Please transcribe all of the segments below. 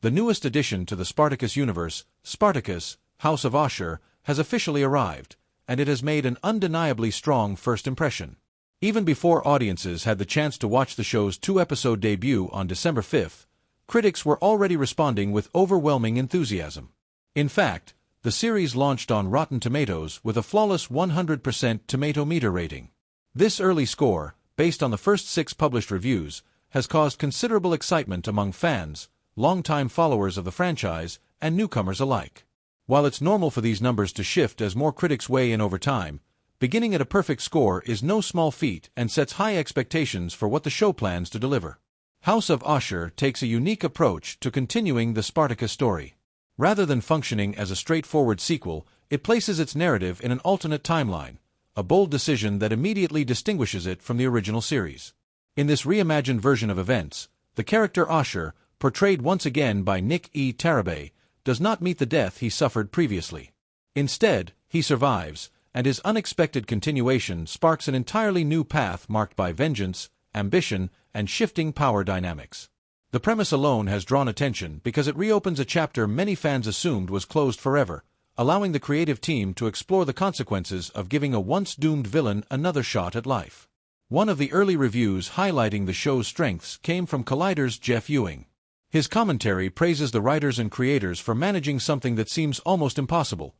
The newest addition to the Spartacus universe, Spartacus, House of Ashur, has officially arrived, and it has made an undeniably strong first impression. Even before audiences had the chance to watch the show's two-episode debut on December 5th, critics were already responding with overwhelming enthusiasm. In fact, the series launched on Rotten Tomatoes with a flawless 100% tomato meter rating. This early score, based on the first 6 published reviews, has caused considerable excitement among fans, longtime followers of the franchise, and newcomers alike. While it's normal for these numbers to shift as more critics weigh in over time, beginning at a perfect score is no small feat and sets high expectations for what the show plans to deliver. House of Ashur takes a unique approach to continuing the Spartacus story. Rather than functioning as a straightforward sequel, it places its narrative in an alternate timeline, a bold decision that immediately distinguishes it from the original series. In this reimagined version of events, the character Ashur, portrayed once again by Nick E. Tarabay, does not meet the death he suffered previously. Instead, he survives, and his unexpected continuation sparks an entirely new path marked by vengeance, ambition, and shifting power dynamics. The premise alone has drawn attention because it reopens a chapter many fans assumed was closed forever, allowing the creative team to explore the consequences of giving a once-doomed villain another shot at life. One of the early reviews highlighting the show's strengths came from Collider's Jeff Ewing. His commentary praises the writers and creators for managing something that seems almost impossible,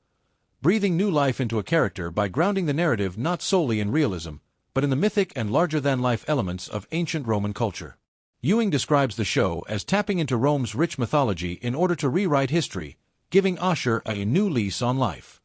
breathing new life into a character by grounding the narrative not solely in realism, but in the mythic and larger-than-life elements of ancient Roman culture. Ewing describes the show as tapping into Rome's rich mythology in order to rewrite history, giving Ashur a new lease on life.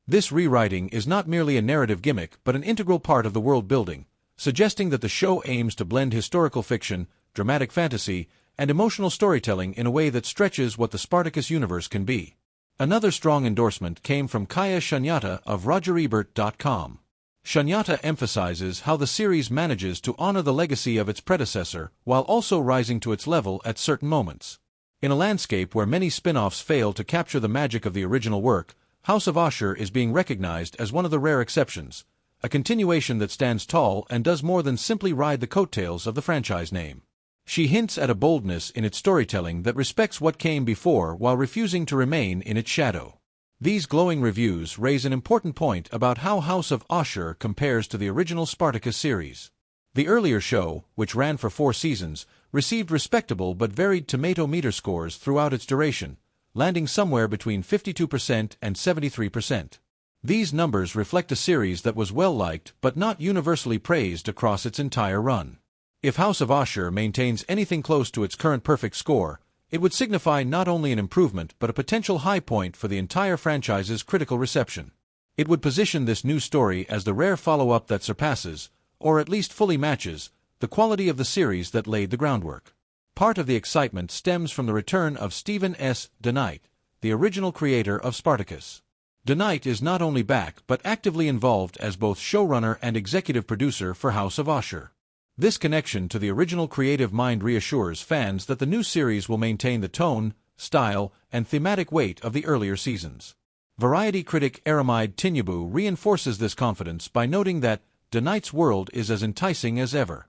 This rewriting is not merely a narrative gimmick but an integral part of the world building, suggesting that the show aims to blend historical fiction, dramatic fantasy, and emotional storytelling in a way that stretches what the Spartacus universe can be. Another strong endorsement came from Kaya Shunyata of RogerEbert.com. Shunyata emphasizes how the series manages to honor the legacy of its predecessor while also rising to its level at certain moments. In a landscape where many spin-offs fail to capture the magic of the original work, House of Ashur is being recognized as one of the rare exceptions, a continuation that stands tall and does more than simply ride the coattails of the franchise name. She hints at a boldness in its storytelling that respects what came before while refusing to remain in its shadow. These glowing reviews raise an important point about how House of Ashur compares to the original Spartacus series. The earlier show, which ran for 4 seasons, received respectable but varied tomato meter scores throughout its duration, landing somewhere between 52% and 73%. These numbers reflect a series that was well-liked but not universally praised across its entire run. If House of Ashur maintains anything close to its current perfect score, it would signify not only an improvement but a potential high point for the entire franchise's critical reception. It would position this new story as the rare follow-up that surpasses, or at least fully matches, the quality of the series that laid the groundwork. Part of the excitement stems from the return of Stephen S. DeKnight, the original creator of Spartacus. DeKnight is not only back but actively involved as both showrunner and executive producer for House of Ashur. This connection to the original creative mind reassures fans that the new series will maintain the tone, style, and thematic weight of the earlier seasons. Variety critic Aramide Tinyabu reinforces this confidence by noting that DeKnight's world is as enticing as ever.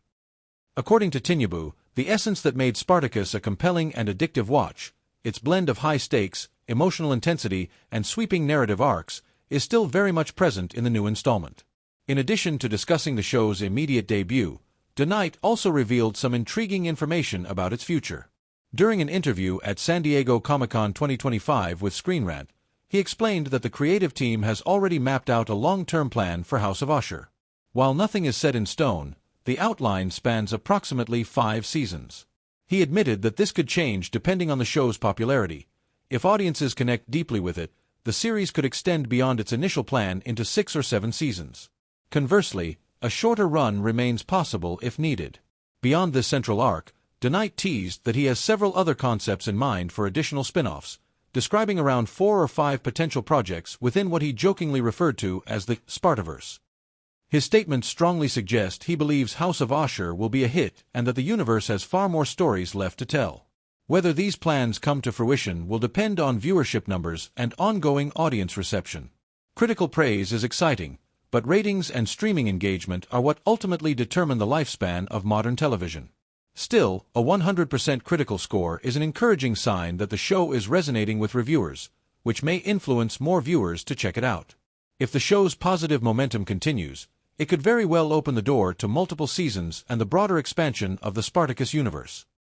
According to Tinyabu, the essence that made Spartacus a compelling and addictive watch, its blend of high stakes, emotional intensity, and sweeping narrative arcs, is still very much present in the new installment. In addition to discussing the show's immediate debut, DeKnight also revealed some intriguing information about its future. During an interview at San Diego Comic-Con 2025 with Screen Rant, he explained that the creative team has already mapped out a long-term plan for House of Ashur. While nothing is set in stone, the outline spans approximately 5 seasons. He admitted that this could change depending on the show's popularity. If audiences connect deeply with it, the series could extend beyond its initial plan into 6 or 7 seasons. Conversely, a shorter run remains possible if needed. Beyond this central arc, DeKnight teased that he has several other concepts in mind for additional spin-offs, describing around 4 or 5 potential projects within what he jokingly referred to as the Spartaverse. His statements strongly suggest he believes House of Ashur will be a hit and that the universe has far more stories left to tell. Whether these plans come to fruition will depend on viewership numbers and ongoing audience reception. Critical praise is exciting, but ratings and streaming engagement are what ultimately determine the lifespan of modern television. Still, a 100% critical score is an encouraging sign that the show is resonating with reviewers, which may influence more viewers to check it out. If the show's positive momentum continues, it could very well open the door to multiple seasons and the broader expansion of the Spartacus universe.